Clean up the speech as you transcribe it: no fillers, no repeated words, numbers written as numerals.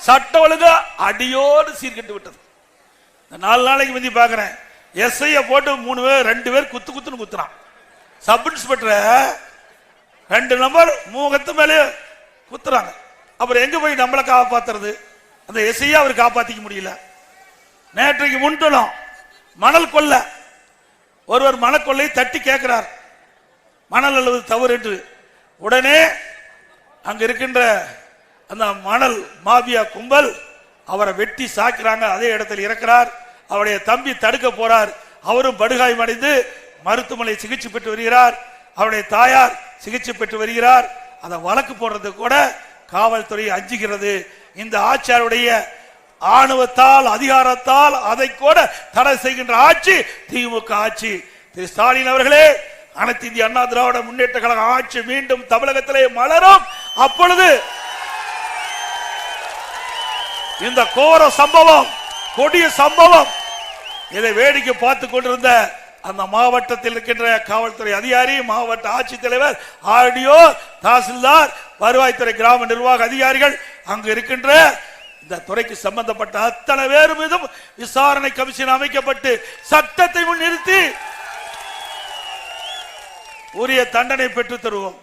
சட்ட ஒழுங்கா அடியோடு சீர்கட்டு விட்டது. 4 நாளைக்கு முந்தி பாக்குறேன், எஸ்ஐ போட்டு 3 பேர் 2 பேர் குத்துன்னு குத்துறான். சப் இன்ஸ்பெக்டர் 2 நம்பர் முகத்து மேலே குத்துறாங்க. அப்புறம் எங்க போய் நம்மளை காப்பாத்துறது? அந்த எஸ்ஐயை அவர் காப்பாத்திக்க முடியல. நேற்றைக்கு முன்தலம் மணல் கொள்ள ஒருவர் மணக்கொள்ளை தட்டி கேட்கிறார், மணல் அல்லது தவறு என்று. உடனே அங்க இருக்கின்ற அந்த மணல் மாபியா கும்பல் அவரை வெட்டி சாக்கிறாங்க. அதே இடத்தில் இறக்கிறார். அவருடைய தம்பி தடுக்க போறார். அவரும் படுகாயமடைந்து மருத்துவமனை சிகிச்சை பெற்று வருகிறார். அவருடைய தாயார் சிகிச்சை பெற்று வருகிறார். அதை வழக்கு போடுறது கூட காவல்துறை அஞ்சுகிறது. இந்த ஆட்சியாருடைய ஆணவத்தால் அதிகாரத்தால் அதை கூட தடை செய்கின்ற ஆட்சி திமுக ஆட்சி. திரு ஸ்டாலின் அவர்களே, அனைத்து இந்திய அண்ணா திராவிட முன்னேற்ற கழக ஆட்சி மீண்டும் தமிழகத்திலே மலரும். அப்பொழுது இந்த கோர சம்பவம், கொடிய சம்பவம், இதை வேடிக்கை பார்த்து கொண்டிருந்த அந்த மாவட்டத்தில் இருக்கின்ற காவல்துறை அதிகாரி, மாவட்ட ஆட்சித்தலைவர், ஆர்டிஓ, தாசில்தார், வருவாய்த்துறை கிராம நிர்வாக அதிகாரிகள், அங்கு இருக்கின்ற இந்த துறைக்கு சம்பந்தப்பட்ட அத்தனை பேர் மீதும் விசாரணை கமிஷன் அமைக்கப்பட்டு சட்டத்தை முன்னிறுத்தி உரிய தண்டனை பெற்று தருவோம்.